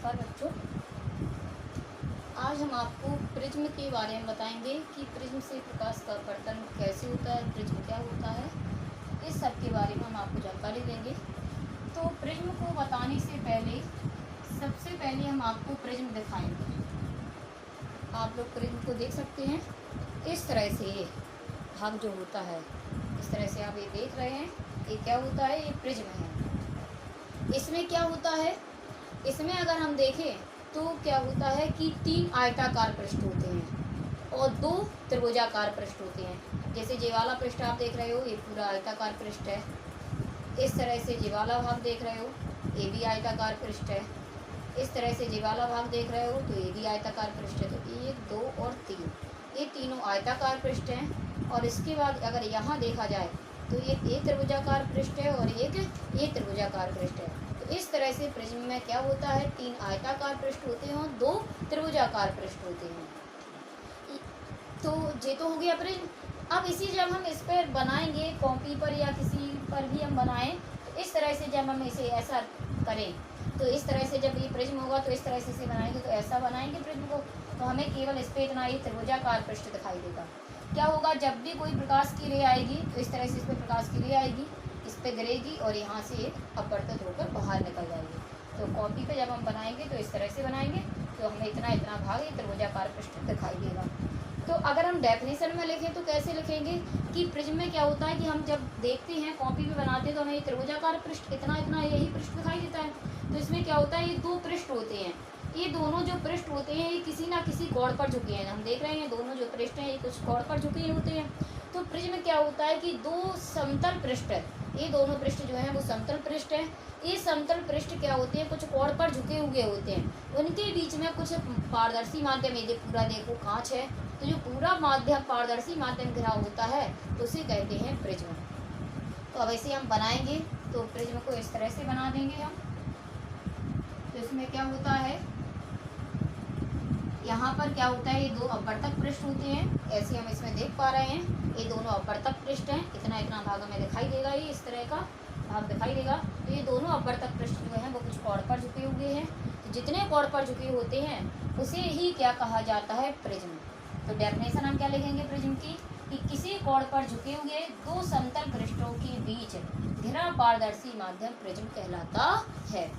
नमस्कार बच्चों, आज हम आपको प्रिज्म के बारे में बताएंगे कि प्रिज्म से प्रकाश का अपवर्तन कैसे होता है, प्रिज्म क्या होता है, इस सब के बारे में हम आपको जानकारी देंगे। तो प्रिज्म को बताने से पहले सबसे पहले हम आपको प्रिज्म दिखाएंगे। आप लोग प्रिज्म को देख सकते हैं, इस तरह से ये भाग जो होता है, इस तरह से आप ये देख रहे हैं, ये क्या होता है, ये प्रिज्म है। इसमें क्या होता है, इसमें अगर हम देखें तो क्या होता है कि 3 आयताकार पृष्ठ होते हैं और 2 त्रिभुजाकार पृष्ठ होते हैं। जैसे ये वाला पृष्ठ आप देख रहे हो, ये पूरा आयताकार पृष्ठ है। इस तरह से ये वाला भाग देख रहे हो, ये भी आयताकार पृष्ठ है। इस तरह से ये वाला भाग देख रहे हो तो ये भी आयताकार पृष्ठ है। तो 1, 2 और 3, ये तीनों आयताकार पृष्ठ हैं। और इसके बाद अगर यहाँ देखा जाए तो ये त्रिभुजाकार पृष्ठ है और ये त्रिभुजाकार पृष्ठ है। तो इस तरह से प्रिज्म में क्या होता है, 3 आयताकार पृष्ठ होते हैं और 2 त्रिभुजाकार पृष्ठ होते हैं। तो ये तो हो गया प्रिज्म। अब इसी जब हम इस पर बनाएंगे, कॉपी पर या किसी पर भी हम बनाएं, तो इस तरह से जब हम इसे ऐसा करें तो इस तरह से जब ये प्रिज्म होगा तो इस तरह से इसे बनाएंगे, तो ऐसा बनाएंगे प्रिज्म को, तो हमें केवल इस पर इतना ही त्रिभुजाकार पृष्ठ दिखाई देगा। क्या होगा, जब भी कोई प्रकाश की रे आएगी तो इस तरह से इस पर प्रकाश की रे आएगी, इस पर गिरेगी और यहाँ से अपवर्तित होकर बाहर निकल जाएगी। तो कॉपी पे जब हम बनाएंगे तो इस तरह से बनाएंगे, तो हमें इतना भाग ये त्रिभुजाकार पृष्ठ दिखाई देगा। तो अगर हम डेफिनेशन में लिखें तो कैसे लिखेंगे कि प्रिज्म में क्या होता है कि हम जब देखते हैं, कॉपी में बनाते हैं, तो हमें ये त्रिभुजाकार पृष्ठ इतना यही पृष्ठ दिखाई देता है। तो इसमें क्या होता है, ये 2 पृष्ठ होते हैं। ये दोनों जो पृष्ठ होते हैं ये किसी ना किसी कोण पर झुके हैं। हम देख रहे हैं दोनों जो पृष्ठ हैं ये कुछ कोण पर झुके होते हैं। तो प्रिज्म में क्या होता है कि 2 समतल पृष्ठ है, ये दोनों पृष्ठ जो हैं वो समतल पृष्ठ है। ये समतल पृष्ठ क्या होते हैं, कुछ कोण पर झुके हुए होते हैं। उनके बीच में कुछ पारदर्शी माध्यम, ये पूरा देखो कांच है, तो जो पूरा माध्यम पारदर्शी माध्यम घिरा होता है तो उसे कहते हैं प्रिज्म। तो अब ऐसे हम बनाएंगे तो प्रिज्म को इस तरह से बना देंगे हम। तो इसमें क्या होता है, यहाँ पर क्या होता है, ये 2 अपवर्तक पृष्ठ होते हैं, ऐसे हम इसमें देख पा रहे हैं। ये दोनों अपवर्तक पृष्ठ हैं, इतना भाग हमें दिखाई देगा, ये इस तरह का भाग दिखाई देगा। तो ये दोनों अपवर्तक पृष्ठ जो हैं वो कुछ कोण पर झुके हुए हैं। तो जितने कोण पर झुके होते हैं उसे ही क्या कहा जाता है, प्रिज्म। तो डेफिनेशन हम क्या लिखेंगे प्रिज्म की, कि किसी कोण पर झुके हुए 2 समतल पृष्ठों के बीच घिरा पारदर्शी माध्यम प्रिज्म कहलाता है।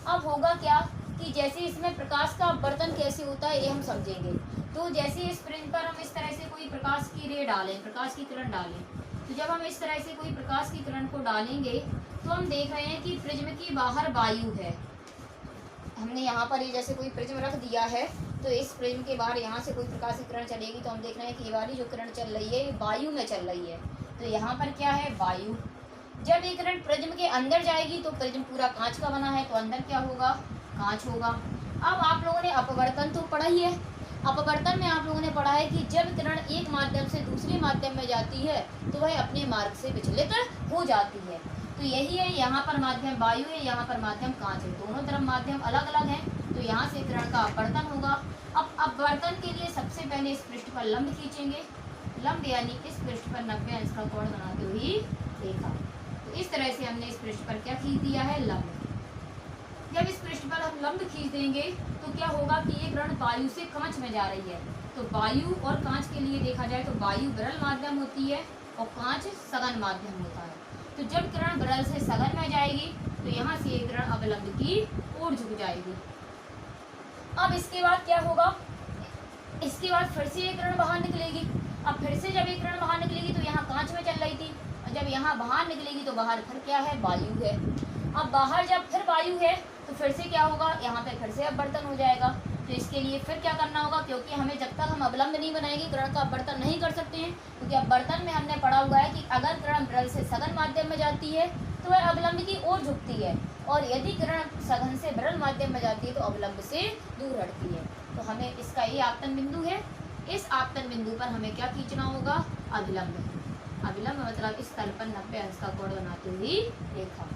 अब होगा क्या कि जैसे इसमें प्रकाश का अपवर्तन कैसे होता है ये हम समझेंगे। तो जैसे इस प्रिज्म पर हम इस तरह से कोई प्रकाश की रे डालें, प्रकाश की किरण डालें, तो जब हम इस तरह से कोई प्रकाश की किरण को डालेंगे तो हम देख रहे हैं कि प्रिज्म की बाहर वायु है। हमने यहाँ पर ये जैसे कोई प्रिज्म रख दिया है, तो इस प्रिज्म के बाहर यहाँ से कोई प्रकाश की किरण चलेगी, तो हम देख रहे हैं कि ये वाली जो किरण चल रही है ये वायु में चल रही है। तो यहाँ पर क्या है, वायु। जब ये किरण प्रिज्म के अंदर जाएगी तो प्रिज्म पूरा कांच का बना है, तो अंदर क्या होगा, कांच होगा। अब आप लोगों ने अपवर्तन तो पढ़ा ही है। अपवर्तन में आप लोगों ने पढ़ा है कि जब किरण एक माध्यम से दूसरे माध्यम में जाती है तो वह अपने मार्ग से विचलित हो जाती है। तो यही है, यहाँ पर माध्यम वायु है, यहाँ पर माध्यम कांच है, दोनों तरफ माध्यम अलग अलग हैं। तो यहाँ से किरण का अपवर्तन होगा। अब अपवर्तन के लिए सबसे पहले इस पृष्ठ पर लंब खींचेंगे, लंब यानी इस पृष्ठ पर 90 अंश का कोण बनाते हुए देखा। तो इस तरह से हमने इस पृष्ठ पर क्या खींच दिया है, लंब। जब इस पृष्ठ पर हम लंब खींच देंगे तो क्या होगा कि ये किरण वायु से कांच में जा रही है। तो वायु और कांच के लिए देखा जाए तो वायु विरल माध्यम होती है और कांच सघन माध्यम होता है। तो जब किरण विरल से सघन में जाएगी तो यहाँ से ये किरण अवलंब की ओर झुक जाएगी। अब इसके बाद क्या होगा, इसके बाद फिर से ये किरण बाहर निकलेगी। अब फिर से जब ये किरण बाहर निकलेगी तो यहाँ कांच में चल रही थी, और जब यहाँ बाहर निकलेगी तो बाहर फिर क्या है, वायु है। अब बाहर जब फिर वायु है तो फिर से क्या होगा, यहाँ पे फिर से अपवर्तन हो जाएगा। तो इसके लिए फिर क्या करना होगा, क्योंकि हमें जब तक हम अवलंब नहीं बनाएंगे किरण का अपवर्तन नहीं कर सकते हैं, क्योंकि अपवर्तन में हमने पढ़ा हुआ है कि अगर किरण विरल से सघन माध्यम में जाती है तो वह अवलंब की ओर झुकती है, और यदि किरण सघन से विरल माध्यम में जाती है तो अवलंब से दूर हटती है। तो हमें इसका ये आपतन बिंदु है, इस आपतन बिंदु पर हमें क्या खींचना होगा, अविलंब। अविलंब मतलब इस तल पर 90 अंश का कोण बनाते हुए रेखा।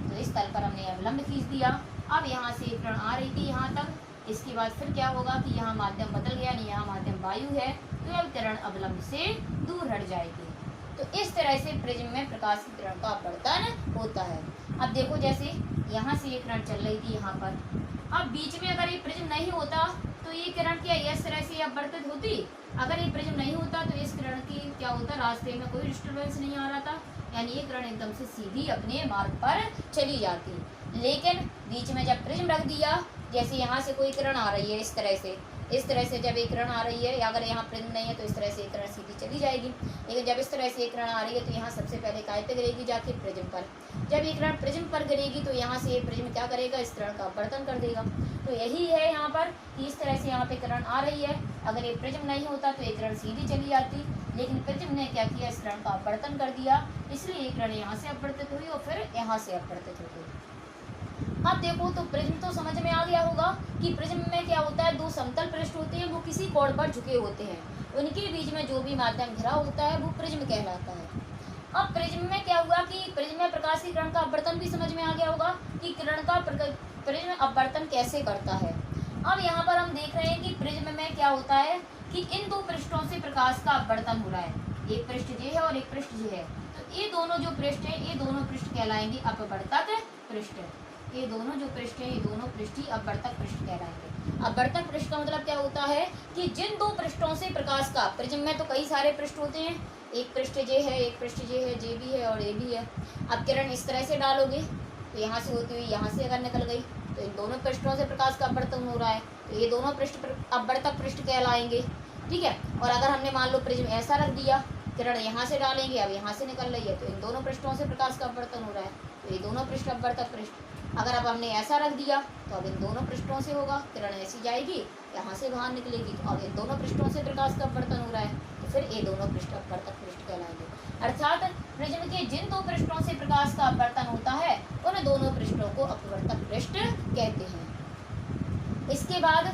तो इस तल पर हमने अविलंब खींच दिया। अब यहाँ से किरण आ रही थी यहाँ तक, इसके बाद फिर क्या होगा कि यहाँ माध्यम बदल गया, नहीं यहाँ माध्यम वायु है, तो अब किरण अवलंब से दूर हट जाएगी। तो इस तरह से प्रिज्म में प्रकाश की किरण का अपवर्तन होता है। अब देखो जैसे यहाँ से ये किरण चल रही थी यहाँ पर, अब बीच में अगर ये प्रिज्म नहीं होता तो ये किरण क्या इस तरह से अपवर्तित होती? अगर ये प्रिज्म नहीं होता तो इस किरण की क्या होता, रास्ते में कोई डिस्टर्बेंस नहीं आ रहा था, यानी ये किरण एकदम से सीधी अपने मार्ग पर चली जाती। लेकिन बीच में जब प्रिज्म रख दिया, जैसे यहाँ से कोई किरण आ रही है इस तरह से जब एक किरण आ रही है, या अगर यहाँ प्रिज्म नहीं है तो इस तरह से एक किरण सीधी चली जाएगी। लेकिन जब इस तरह से एक किरण आ रही है तो यहाँ सबसे पहले काय पे गिरेगी, जाके प्रिज्म पर। जब ये किरण प्रिज्म पर गिरेगी तो यहाँ से ये प्रिज्म क्या करेगा, इस किरण का अपवर्तन कर देगा। तो यही है यहाँ पर कि इस तरह से यहाँ पे किरण आ रही है, अगर ये प्रिज्म नहीं होता तो ये किरण सीधी चली जाती, लेकिन प्रिज्म ने क्या किया, इस किरण का अपवर्तन कर दिया, इसलिए ये किरण यहाँ से अपवर्तित हुई और फिर यहाँ से अपवर्तित हो गई। अब देखो तो प्रिज्म तो समझ में आ गया होगा कि प्रिज्म में क्या होता है, दो समतल पृष्ठ होते हैं, वो किसी कोण पर झुके होते हैं, उनके बीच में जो भी माध्यम घिरा होता है वो प्रिज्म कहलाता है। अब प्रिज्म में क्या हुआ कि प्रिज्म में प्रकाश की किरण का अपवर्तन भी समझ में आ गया होगा कि किरण का प्रिज्म अपवर्तन कैसे करता है। अब यहाँ पर हम देख रहे हैं कि प्रिज्म में क्या होता है कि इन दो पृष्ठों से प्रकाश का अपवर्तन हो रहा है, एक पृष्ठ ये है और एक पृष्ठ ये है, तो ये दोनों जो पृष्ठ है ये दोनों पृष्ठ कहलाएंगे अपवर्तक पृष्ठ। ये दोनों जो पृष्ठ है ये दोनों पृष्ठ ही अपवर्तक पृष्ठ कहलाएंगे। अपवर्तक पृष्ठ का मतलब क्या होता है कि जिन दो पृष्ठों से प्रकाश का, प्रिज्म में तो कई सारे पृष्ठ होते हैं, एक पृष्ठ ये है, एक पृष्ठ ये है, जे भी है और ए भी है। अब किरण इस तरह से डालोगे तो यहाँ से होती हुई यहाँ से अगर निकल गई तो इन दोनों पृष्ठों से प्रकाश का अपवर्तन हो रहा है, तो ये दोनों पृष्ठ अपवर्तक पृष्ठ कहलाएंगे, ठीक है। और अगर हमने मान लो प्रिज्म ऐसा रख दिया, किरण यहाँ से डालेंगे, अब यहाँ से निकल रही है, तो इन दोनों पृष्ठों से प्रकाश का अपवर्तन हो रहा है, तो ये दोनों पृष्ठ अपवर्तक पृष्ठ। अगर अब हमने ऐसा रख दिया तो अब इन दोनों पृष्ठों से होगा, किरण ऐसी जाएगी, यहाँ से बाहर निकलेगी, तो अब इन दोनों पृष्ठों से प्रकाश का अपवर्तन हो रहा है, तो फिर ये दोनों पृष्ठ अपवर्तक पृष्ठ कहलाएंगे। अर्थात प्रिज्म के जिन दो पृष्ठों से प्रकाश का अपवर्तन होता है उन दोनों पृष्ठों को अपवर्तक पृष्ठ कहते हैं। इसके बाद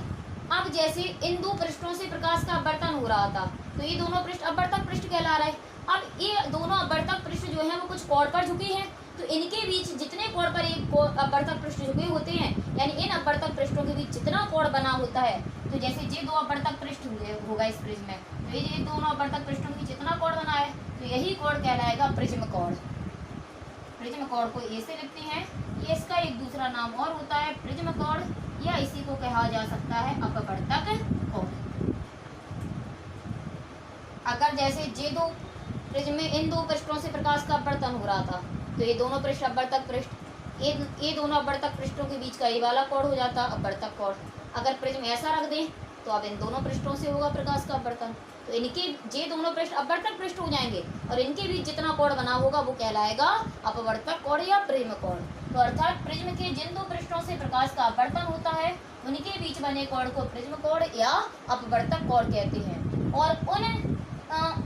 अब जैसे इन दो पृष्ठों से प्रकाश का अपवर्तन हो रहा था तो ये दोनों पृष्ठ अपवर्तक पृष्ठ कहला रहा है। अब ये दोनों अपवर्तक पृष्ठ जो है वो कुछ कोण पर झुके हैं, तो इनके बीच जितने कोण पर एक अपवर्तक पृष्ठ झुके होते हैं, यानी इन अपवर्तक पृष्ठों के बीच जितना कोण बना होता है, तो जैसे ये दो अपवर्तक पृष्ठ होगा इस प्रिज्म में, तो ये दोनों अपवर्तक पृष्ठों के बीच जितना कोण बना है तो यही कोण कहलाएगा प्रिज्म कोण। प्रिज्म कोण को ए से लिखते हैं, ये इसका एक दूसरा नाम और होता है प्रिज्म कोण, या इसी को कहा जा सकता है अपवर्तक कोण। अगर जैसे ये दो प्रिज्म में इन दो पृष्ठों से प्रकाश का अपवर्तन हो रहा था तो ये दोनों पृष्ठ अपवर्तक पृष्ठ, ये दोनों अपवर्तक पृष्ठों के बीच का ये वाला कोण हो जाता अपवर्तक कोण। अगर प्रिज्म ऐसा रख दें तो अब इन दोनों पृष्ठों से होगा प्रकाश का अपवर्तन, तो इनके ये दोनों पृष्ठ अपवर्तक पृष्ठ हो जाएंगे और इनके बीच जितना कोण बना होगा वो कहलाएगा अपवर्तक कोण या प्रिज्म कोण। तो अर्थात प्रिज्म के जिन दो पृष्ठों से प्रकाश का अपवर्तन होता है उनके बीच बने कोण को प्रिज्म कोण या अपवर्तक कोण कहते हैं, और उन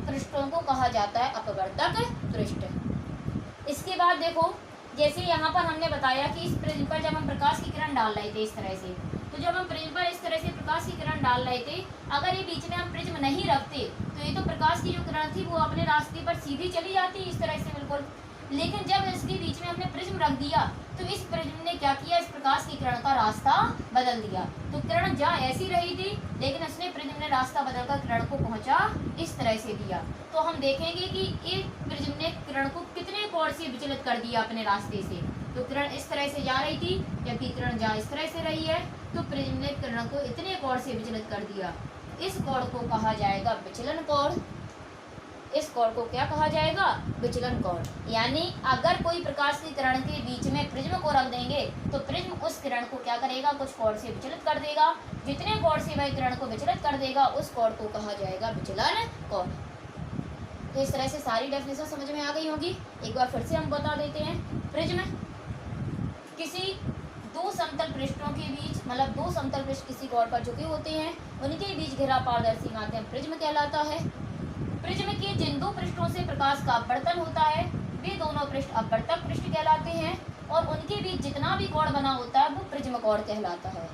पृष्ठों को कहा जाता है अपवर्तक पृष्ठ। इसके बाद देखो जैसे यहाँ पर हमने बताया कि इस प्रिज्म पर जब हम प्रकाश की किरण डाल रहे थे इस तरह से, तो जब हम प्रिज्म पर इस तरह से प्रकाश की किरण डाल रहे थे, अगर ये बीच में हम प्रिज्म नहीं रखते तो ये तो प्रकाश की जो किरण थी वो अपने रास्ते पर सीधी चली जाती इस तरह से बिल्कुल। लेकिन जब इसके बीच में हमने प्रिज्म रख दिया तो इस प्रिज्म ने क्या किया, इस प्रकाश की किरण का रास्ता बदल दिया। तो किरण जहाँ ऐसी रही थी लेकिन इसने प्रिज्म ने रास्ता बदलकर किरण को पहुंचा इस तरह से दिया। तो हम देखेंगे कि इस प्रिज्म ने किरण को कितने कोण से विचलित कर दिया अपने रास्ते से। तो किरण इस तरह से जा रही थी, जबकि किरण जहाँ इस तरह से रही है तो प्रिज्म ने किरण को इतने कोण से विचलित कर दिया। इस कोण को कहा जाएगा विचलन कोण। इस कोण को क्या कहा जाएगा, विचलन कोण। यानी अगर कोई प्रकाश की किरण के बीच में प्रिज्म को रख देंगे तो प्रिज्म उस किरण को क्या करेगा, कुछ कोण से विचलित कर देगा। जितने कोण से वह किरण को विचलित कर देगा उस कोण को कहा जाएगा विचलन कोण। तो इस तरह से सारी डेफिनेशन समझ में आ गई होगी। एक बार फिर से हम बता देते हैं। प्रिज्म किसी दो समतल पृष्ठों के बीच, मतलब दो समतल पृष्ठ किसी कोण पर झुके होते हैं, उनके बीच घिरा पारदर्शी माध्यम प्रिज्म कहलाता है। प्रिज्म के जिन दो पृष्ठों से प्रकाश का अपवर्तन होता है वे दोनों पृष्ठ अपवर्तक पृष्ठ कहलाते हैं, और उनके बीच जितना भी कोण बना होता है वो प्रिज्म कोण कहलाता है।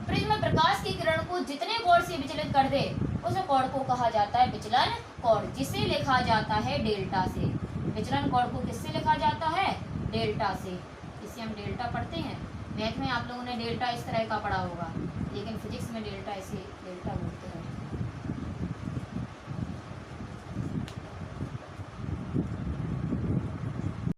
प्रिज्म प्रकाश की किरण को जितने कोण से विचलित कर दे उस कोण को कहा जाता है विचलन कोण, जिसे लिखा जाता है डेल्टा से। विचलन कोण को किससे लिखा जाता है, डेल्टा से। इसे हम डेल्टा पढ़ते हैं। मैथ में आप लोगों ने डेल्टा इस तरह का पढ़ा होगा, लेकिन फिजिक्स में डेल्टा ऐसे